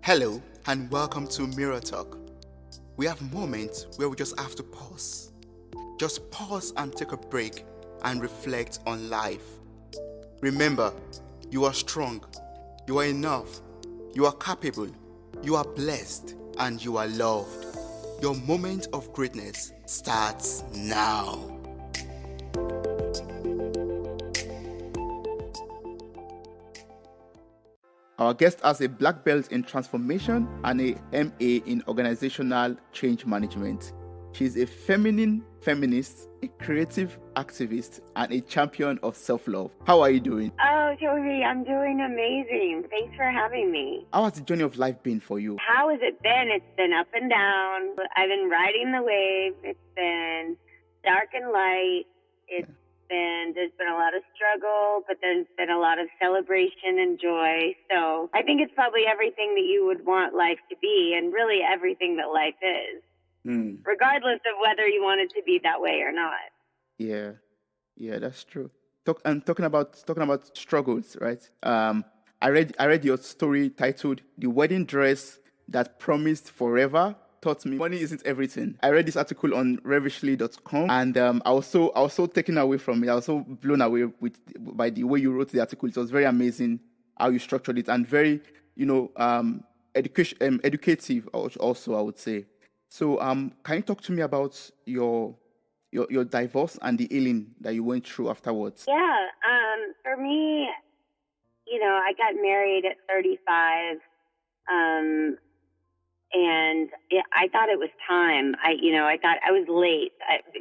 Hello and welcome to Mirror Talk. We have moments where we just have to pause. Just pause and take a break and reflect on life. Remember, you are strong, you are enough, you are capable, you are blessed, and you are loved. Your moment of greatness starts now. Our guest has a black belt in transformation and a MA in organizational change management. She's a feminist, a creative activist, and a champion of self-love. How are you doing? Oh, Toby, I'm doing amazing. Thanks for having me. How has the journey of life been for you? How has it been? It's been up and down. I've been riding the wave. It's been dark and light. There's been a lot of struggle, but there's been a lot of celebration and joy. So I think it's probably everything that you would want life to be, and really everything that life is, regardless of whether you want it to be that way or not. Yeah, that's true. Talking about struggles, right? I read your story titled "The Wedding Dress That Promised Forever Taught Me Money Isn't Everything." I read this article on ravishly.com, and I was so taken away from it. I was so blown away by the way you wrote the article. It was very amazing how you structured it, and very educative also, I would say. So can you talk to me about your divorce and the healing that you went through afterwards? Yeah, for me, I got married at 35. And I thought it was time. I thought I was late.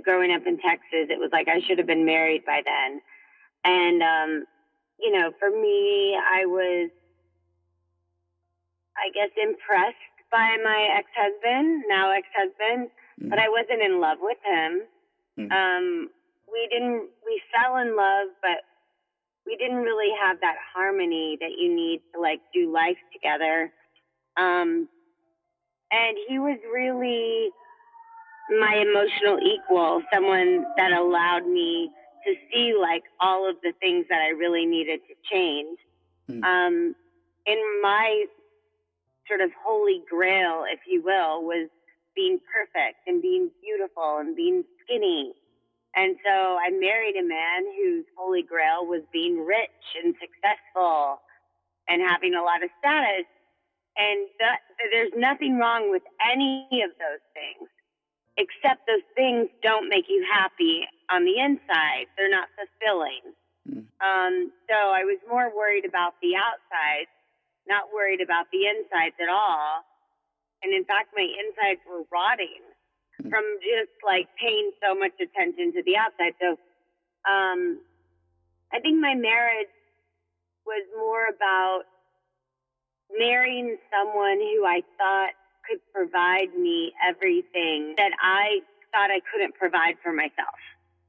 Growing up in Texas, it was like I should have been married by then. And, for me, I was, I guess, impressed by my now ex-husband, but I wasn't in love with him. We fell in love, but we didn't really have that harmony that you need to do life together. And he was really my emotional equal, someone that allowed me to see all of the things that I really needed to change. In my sort of holy grail, if you will, was being perfect and being beautiful and being skinny. And so I married a man whose holy grail was being rich and successful and having a lot of status. And there's nothing wrong with any of those things, except those things don't make you happy on the inside. They're not fulfilling. So I was more worried about the outside, not worried about the insides at all. And in fact, my insides were rotting from just paying so much attention to the outside. So I think my marriage was more about marrying someone who I thought could provide me everything that I thought I couldn't provide for myself.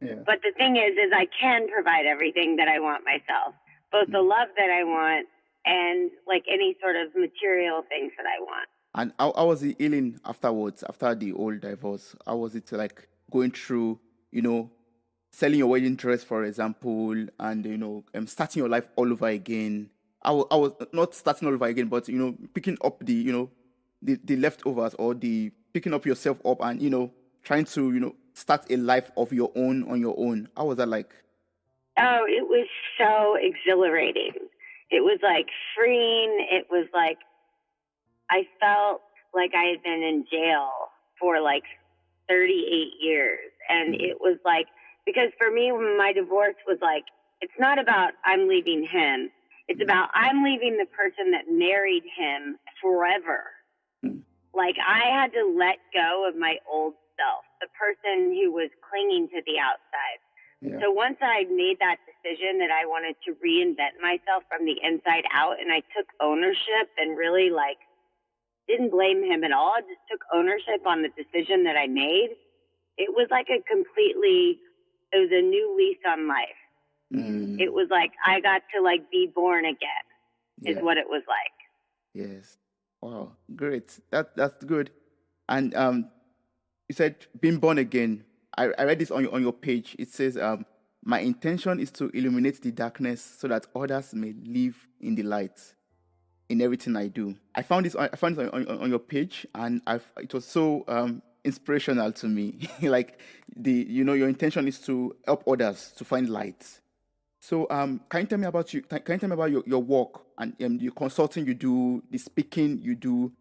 Yeah. But the thing is I can provide everything that I want myself, both the love that I want and any sort of material things that I want. And how was the healing afterwards, after the old divorce? How was it going through, selling your wedding dress, for example, and, starting your life all over again? I was not starting all over again, but picking up the the leftovers, or the picking up yourself up and trying to start a life of your own on your own. How was that like? Oh, it was so exhilarating. It was freeing. It was I felt like I had been in jail for 38 years, and it was because for me, my divorce was it's not about I'm leaving him. It's about I'm leaving the person that married him forever. I had to let go of my old self, the person who was clinging to the outside. Yeah. So once I made that decision that I wanted to reinvent myself from the inside out, and I took ownership and really didn't blame him at all, just took ownership on the decision that I made, it was it was a new lease on life. It was I got to be born again, is what it was like. Yes. Wow. Great. That's good. And you said being born again. I read this on your page. It says, my intention is to illuminate the darkness so that others may live in the light. in everything I do. I found this on your page, and it was so inspirational to me. Like your intention is to help others to find light. So can you tell me about you? Can you tell me about your work and the consulting you do, the speaking you do?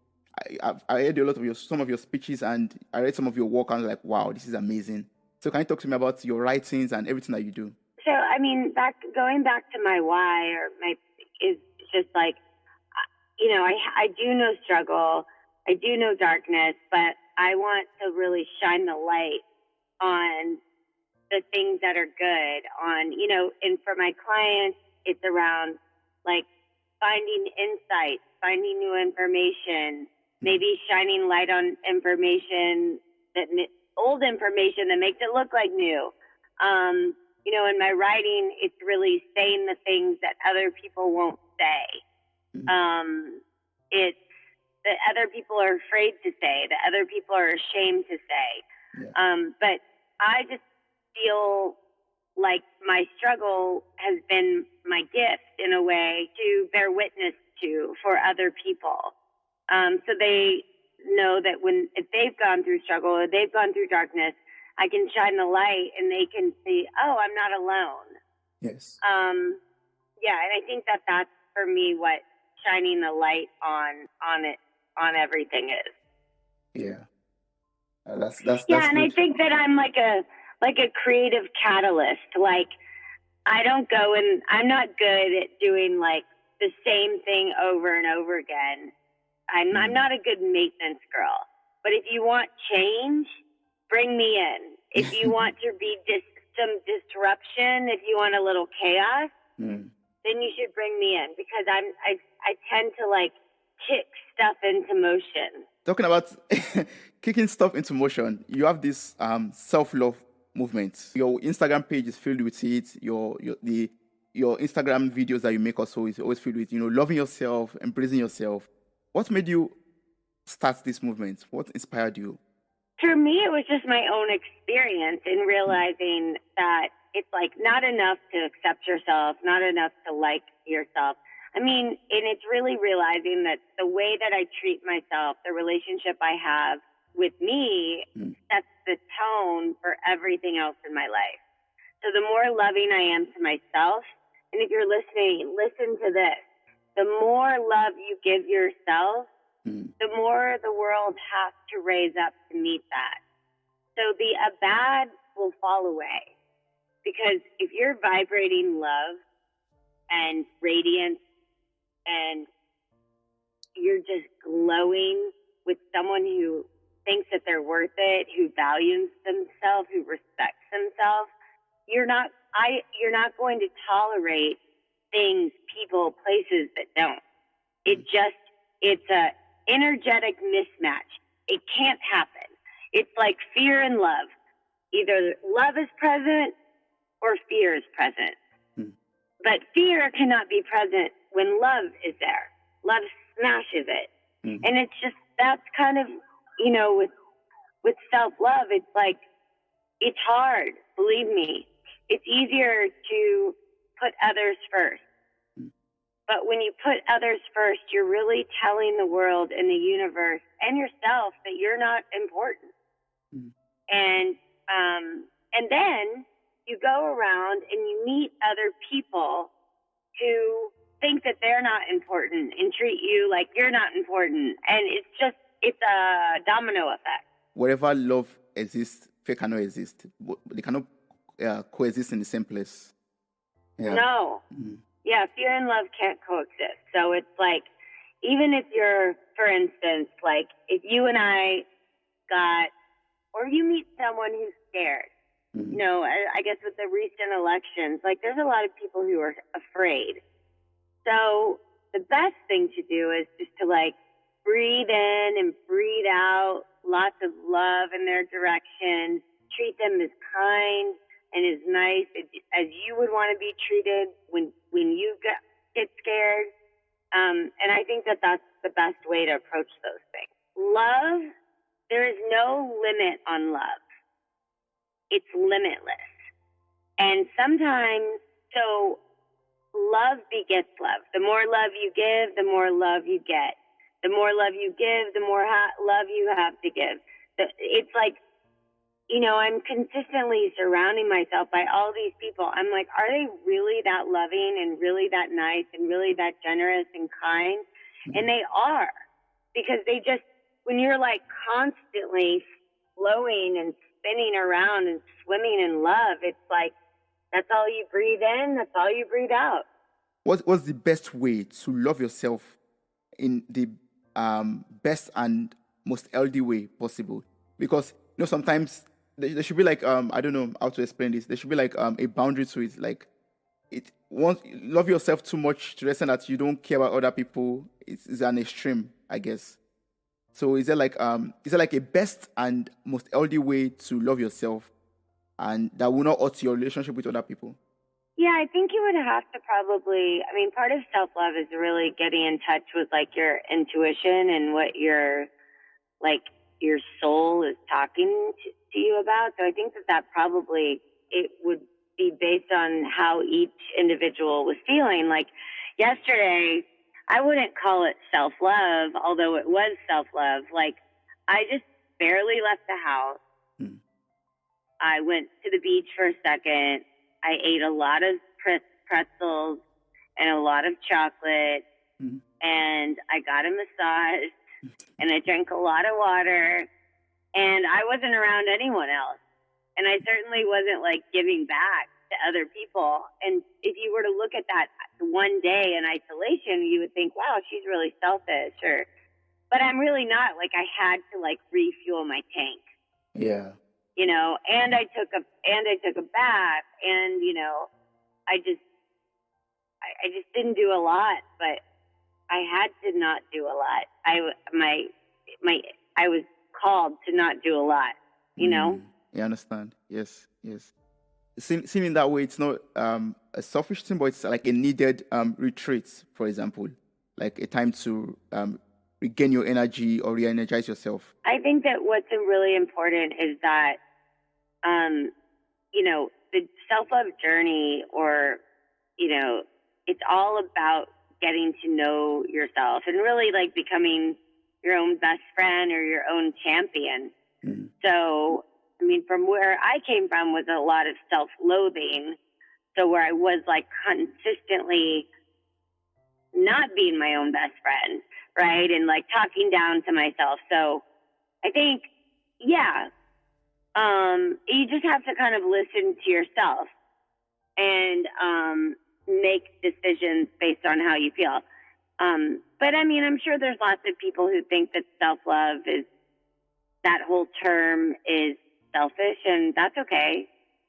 I read a lot of some of your speeches, and I read some of your work, and I was like, wow, this is amazing. So can you talk to me about your writings and everything that you do? So, I mean, going back to my why is just like, I do know struggle, I do know darkness, but I want to really shine the light on the things that are good and for my clients, it's around like finding insights, finding new information, maybe shining light on old information that makes it look like new. In my writing, it's really saying the things that other people won't say. It's that other people are afraid to say, that other people are ashamed to say. But I just feel like my struggle has been my gift in a way to bear witness to for other people. So they know that if they've gone through struggle or they've gone through darkness, I can shine the light and they can see, oh, I'm not alone. Yes. And I think that that's for me what shining the light on everything is. Yeah. That's and good. I think that I'm like a creative catalyst. Like I'm not good at doing like the same thing over and over again. I'm not a good maintenance girl. But if you want change, bring me in. If you want to be some disruption, if you want a little chaos, then you should bring me in because I tend to like kick stuff into motion. Talking about kicking stuff into motion, you have this self-love movement. Your Instagram page is filled with it. Your Instagram videos that you make also is always filled with loving yourself, embracing yourself. What made you start this movement? What inspired you? For me, it was just my own experience in realizing that it's like not enough to accept yourself, not enough to like yourself. I mean, and it's really realizing that the way that I treat myself, the relationship I have with me, sets the tone for everything else in my life. So the more loving I am to myself, and if you're listening, listen to this. The more love you give yourself, the more the world has to raise up to meet that. So the bad will fall away. Because if you're vibrating love and radiance and you're just glowing with someone who thinks that they're worth it, who values themselves, who respects themselves, you're not going to tolerate things, people, places that don't. It's a energetic mismatch. It can't happen. It's like fear and love. Either love is present or fear is present. But fear cannot be present when love is there. Love smashes it. And it's just, that's kind of, with self-love, it's like, it's hard, believe me. It's easier to put others first. But when you put others first, you're really telling the world and the universe and yourself that you're not important. And then you go around and you meet other people who think that they're not important and treat you like you're not important. And it's a domino effect. Wherever love exists, fear cannot exist. They cannot coexist in the same place. Yeah. No. Yeah, fear and love can't coexist. So it's like, even if you're, for instance, like if you and I or you meet someone who's scared, I guess with the recent elections, like there's a lot of people who are afraid. So the best thing to do is just to like breathe in and breathe out lots of love in their direction, treat them as kind and as nice as you would want to be treated when you get scared. And I think that that's the best way to approach those things. Love, there is no limit on love. It's limitless. And sometimes, so love begets love. The more love you give, the more love you get. The more love you give, the more love you have to give. It's like, you know, I'm consistently surrounding myself by all these people. I'm like, are they really that loving and really that nice and really that generous and kind? And they are, because they just, when you're like constantly flowing and spinning around and swimming in love, it's like, that's all you breathe in, that's all you breathe out. What's the best way to love yourself in the best and most healthy way possible? Because, you know, sometimes there should be like I don't know how to explain this. There should be like a boundary to it. Like, it once love yourself too much to the extent that you don't care about other people. It's an extreme, I guess. So is there like a best and most healthy way to love yourself, and that will not hurt your relationship with other people? Yeah, I think you would have to probably, I mean, part of self-love is really getting in touch with like your intuition and what your soul is talking to you about. So I think that probably, it would be based on how each individual was feeling. Like yesterday, I wouldn't call it self-love, although it was self-love. Like, I just barely left the house. I went to the beach for a second. I ate a lot of pretzels and a lot of chocolate, and I got a massage, and I drank a lot of water, and I wasn't around anyone else. And I certainly wasn't like giving back to other people. And if you were to look at that one day in isolation, you would think, wow, she's really selfish, but I'm really not. Like, I had to like refuel my tank. Yeah. You know, and I took a bath, and, you know, I just didn't do a lot, but I had to not do a lot. I was called to not do a lot, you know? I understand. Yes. Seen in that way, it's not a selfish thing, but it's like a needed retreat, for example, like a time to regain your energy or re-energize yourself. I think that what's really important is that, you know, the self-love journey, or, you know, it's all about getting to know yourself and really like becoming your own best friend or your own champion. So, I mean, from where I came from was a lot of self-loathing. So where I was like consistently not being my own best friend, right? And like talking down to myself. So I think, yeah, you just have to kind of listen to yourself and make decisions based on how you feel. But I mean, I'm sure there's lots of people who think that self-love is, that whole term is selfish, and that's okay.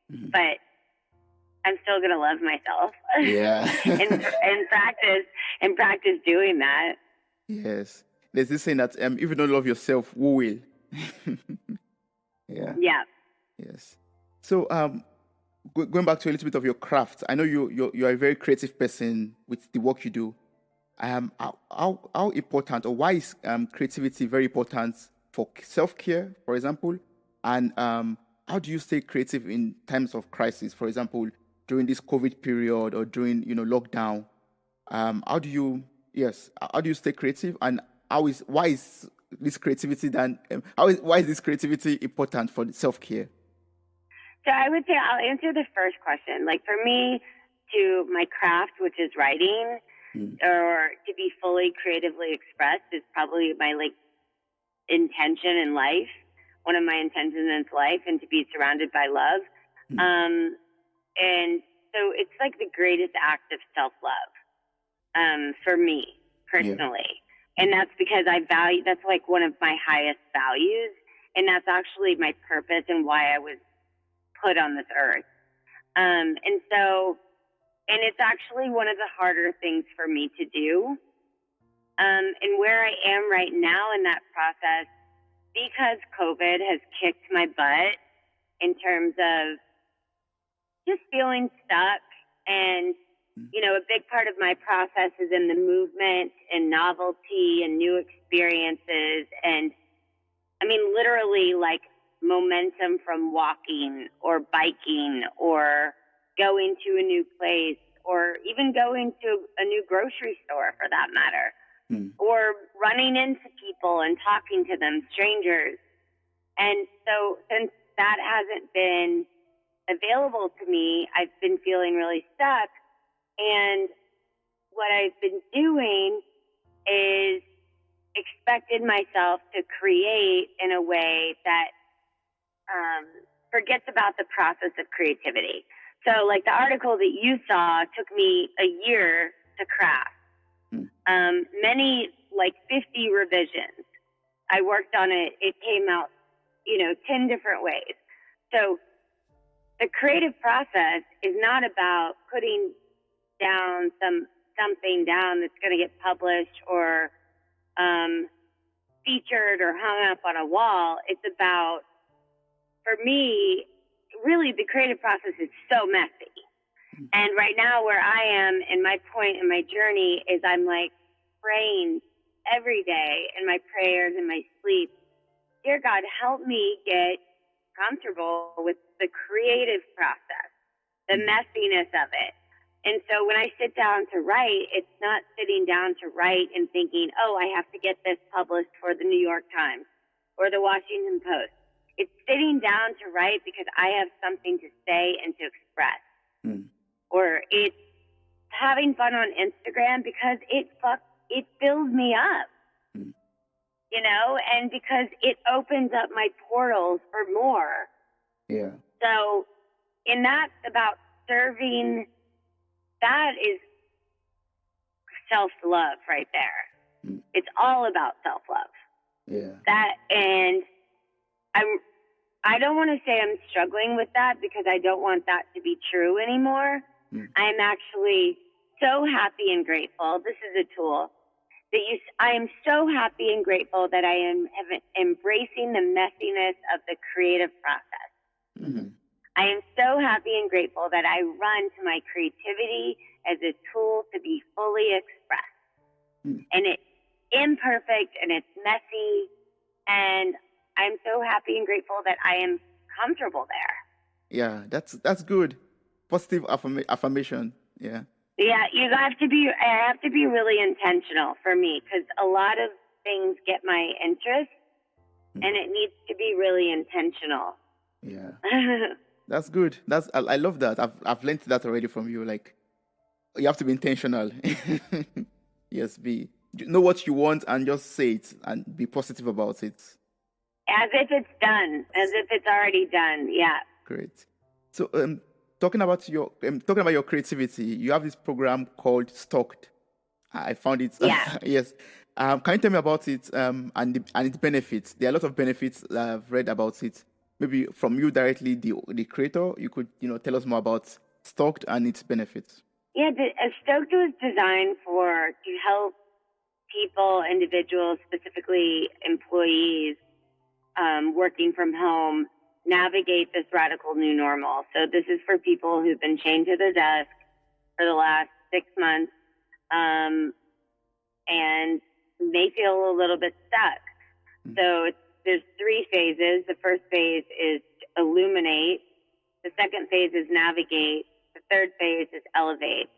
But I'm still going to love myself. Yeah. and practice doing that. Yes. There's this saying that if you don't love yourself, who will? Yeah. Yes. So going back to a little bit of your craft, I know you're a very creative person with the work you do. How important, or why is creativity very important for self-care, for example? And how do you stay creative in times of crisis? For example, during this COVID period or during lockdown, how do you stay creative, and why is this creativity why is this creativity important for self-care? So I would say I'll answer the first question. Like, for me, to my craft, which is writing, or to be fully creatively expressed, is probably my like intention in life. One of my intentions in life, and to be surrounded by love. And so it's like the greatest act of self-love for me personally. And that's because that's like one of my highest values. And that's actually my purpose and why I was put on this earth. And it's actually one of the harder things for me to do. And where I am right now in that process, because COVID has kicked my butt in terms of just feeling stuck. And, a big part of my process is in the movement and novelty and new experiences. And I mean, literally like momentum from walking or biking or going to a new place or even going to a new grocery store for that matter, Mm. or running into people and talking to them, strangers. And so since that hasn't been available to me, I've been feeling really stuck. And what I've been doing is expected myself to create in a way that forgets about the process of creativity. So like the article that you saw took me a year to craft. Many, like 50 revisions. I worked on it. It came out, 10 different ways. So the creative process is not about putting down something down that's going to get published or featured or hung up on a wall. It's about, for me, really the creative process is so messy. And right now where I am in my point in my journey is I'm like praying every day in my prayers and my sleep, dear God, help me get comfortable with the creative process, the messiness of it. And so when I sit down to write, it's not sitting down to write and thinking, oh, I have to get this published for the New York Times or the Washington Post. It's sitting down to write because I have something to say and to express. Or it's having fun on Instagram because it fills me up, and because it opens up my portals for more. Yeah. So, and that's about serving. That is self-love right there. It's all about self-love. Yeah. That, and I don't want to say I'm struggling with that because I don't want that to be true anymore. I'm actually so happy and grateful. This is a tool that I am so happy and grateful that I am embracing the messiness of the creative process. I am so happy and grateful that I run to my creativity as a tool to be fully expressed. And it's imperfect and it's messy. And I'm so happy and grateful that I am comfortable there. Yeah, that's good. Positive affirmation. Yeah. Yeah, I have to be really intentional for me because a lot of things get my interest and it needs to be really intentional. Yeah. That's good. I love that. I've learned that already from you. Like, you have to be intentional. Yes, know what you want and just say it and be positive about it. As if it's done, as if it's already done. Yeah. Great. So, talking about your creativity, you have this program called Stalked. I found it. Yeah. Yes. Can you tell me about it and its benefits? There are a lot of benefits that I've read about it. Maybe from you directly, the creator, you could tell us more about Stalked and its benefits. Yeah, Stoked was designed to help people, individuals, specifically employees working from home, navigate this radical new normal. So this is for people who've been chained to their desk for the last 6 months and may feel a little bit stuck. So there's 3 phases. The first phase is illuminate. The second phase is navigate. The third phase is elevate.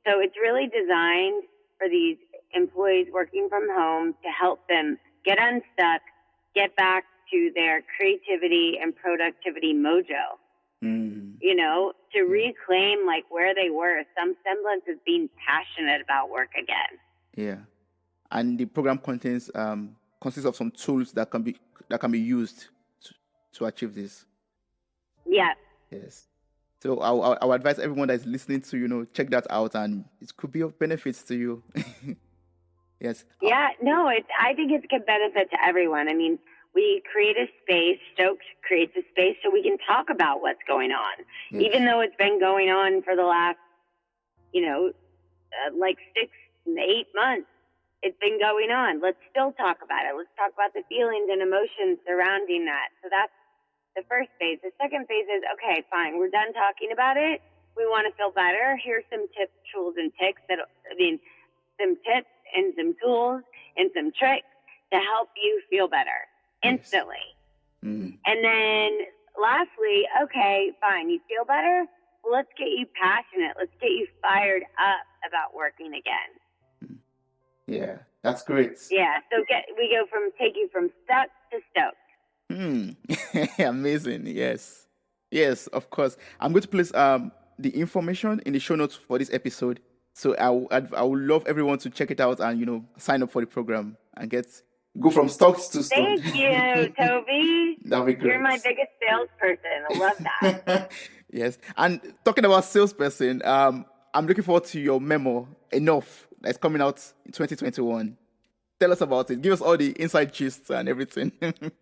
So it's really designed for these employees working from home to help them get unstuck, get back to their creativity and productivity mojo, to reclaim like where they were, some semblance of being passionate about work again. Yeah. And the program consists of some tools that can be used to achieve this. Yeah. Yes. So I'll advise everyone that is listening to check that out, and it could be of benefits to you. Yes. Yeah. No, I think it's a benefit to everyone. I mean, we create a space. Stoked creates a space so we can talk about what's going on, even though it's been going on for the last, like 6 to 8 months. It's been going on. Let's still talk about it. Let's talk about the feelings and emotions surrounding that. So that's the first phase. The second phase is, okay, fine. We're done talking about it. We want to feel better. Here's some tips, tools, and tricks some tips and some tools and some tricks to help you feel better instantly. And then lastly, okay, fine. You feel better? let's get you passionate. Let's get you fired up about working again. Yeah, that's great. Yeah, so we go from take you from stuck to stoked. Amazing. Yes, of course. I'm going to place the information in the show notes for this episode. So I would love everyone to check it out and sign up for the program and go from stocks to stone. Thank you, Toby. That'd be great. You're my biggest salesperson. I love that. Yes. And talking about salesperson, I'm looking forward to your memo, Enough, that's coming out in 2021. Tell us about it. Give us all the inside gists and everything.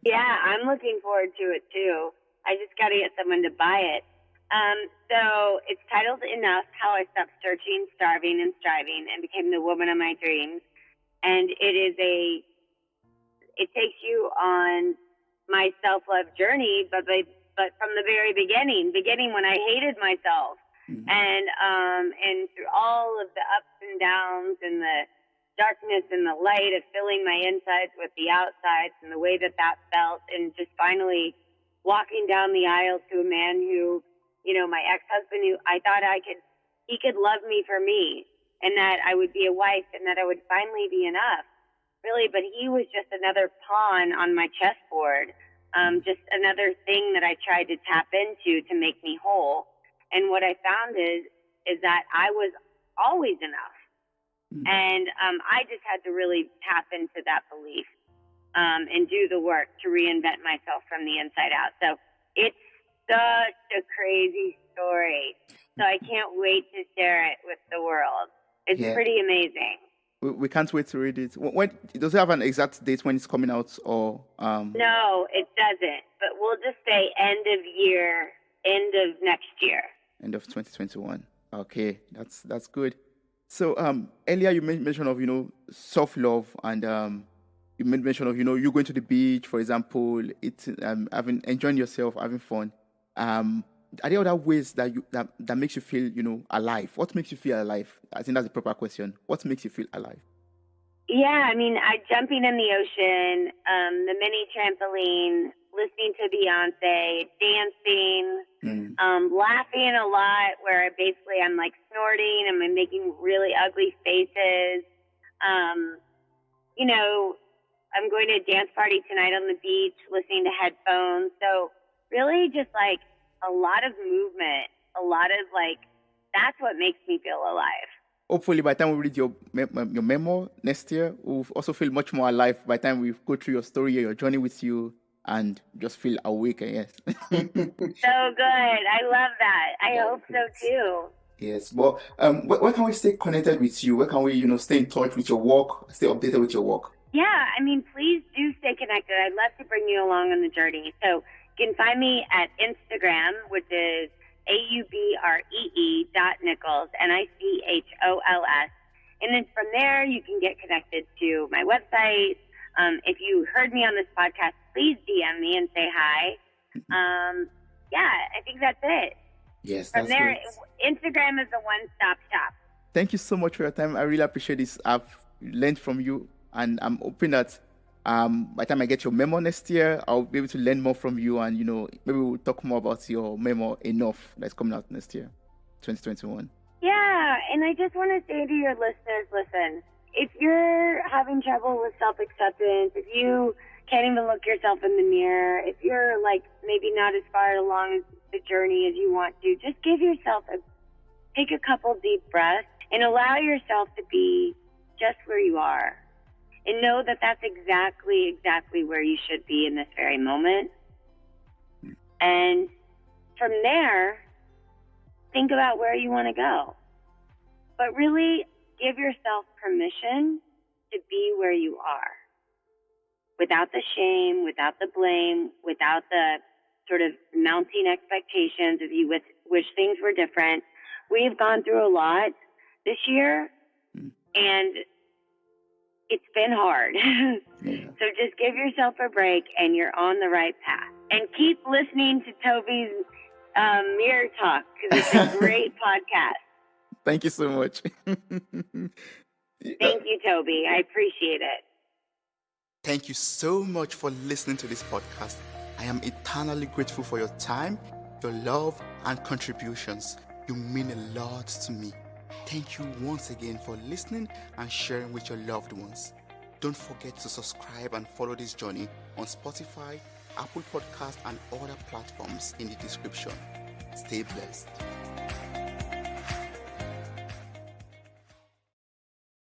Yeah, I'm looking forward to it too. I just got to get someone to buy it. So it's titled Enough, How I Stopped Searching, Starving, and Striving and Became the Woman of My Dreams. And it takes you on my self-love journey, but from the very beginning when I hated myself. Mm-hmm. And through all of the ups and downs and the darkness and the light of filling my insides with the outsides and the way that felt, and just finally walking down the aisle to a man who, my ex-husband, who I thought he could love me for me, and that I would be a wife and that I would finally be enough, really. But he was just another pawn on my chessboard, just another thing that I tried to tap into to make me whole. And what I found is that I was always enough. Mm-hmm. And I just had to really tap into that belief and do the work to reinvent myself from the inside out. So it's such a crazy story. So I can't wait to share it with the world. It's pretty amazing. We can't wait to read it. Does it have an exact date when it's coming out? Or No, it doesn't. But we'll just say end of next year. End of 2021. Okay, that's good. So earlier you made mention of self-love, and you made mention of you going to the beach, for example, enjoying yourself, having fun. Are there other ways that makes you feel alive? What makes you feel alive? I think that's the proper question. What makes you feel alive? Yeah, I mean, jumping in the ocean, the mini trampoline, listening to Beyonce, dancing, laughing a lot, where I'm like snorting and I'm making really ugly faces. I'm going to a dance party tonight on the beach, listening to headphones. So really just like a lot of movement, a lot of that's what makes me feel alive. Hopefully by the time we read your memo next year, we'll also feel much more alive by the time we go through your story, your journey with you, and just feel awake, yes. So good. I love that. I hope so too. Yes. Well, where can we stay connected with you? Where can we, stay in touch with your work, stay updated with your work? Yeah, I mean, please do stay connected. I'd love to bring you along on the journey. So you can find me at Instagram, which is aubree.nichols, Nichols. And then from there, you can get connected to my website. If you heard me on this podcast, please DM me and say hi. I think that's it. Yes, from there, great. Instagram is the one-stop shop. Thank you so much for your time. I really appreciate this. I've learned from you, and I'm hoping that by the time I get your memo next year, I'll be able to learn more from you, and maybe we'll talk more about your memo Enough that's coming out next year, 2021. Yeah, and I just want to say to your listeners, listen, if you're having trouble with self-acceptance, if you can't even look yourself in the mirror, if you're maybe not as far along the journey as you want to, just give yourself take a couple deep breaths and allow yourself to be just where you are. And know that that's exactly where you should be in this very moment. And from there, think about where you want to go. But really give yourself permission to be where you are. Without the shame, without the blame, without the sort of mounting expectations of you wish things were different. We've gone through a lot this year, and it's been hard. So just give yourself a break, and you're on the right path. And keep listening to Toby's Mirror Talk, because it's a great podcast. Thank you so much. Thank you, Toby. I appreciate it. Thank you so much for listening to this podcast. I am eternally grateful for your time, your love, and contributions. You mean a lot to me. Thank you once again for listening and sharing with your loved ones. Don't forget to subscribe and follow this journey on Spotify, Apple Podcasts, and other platforms in the description. Stay blessed.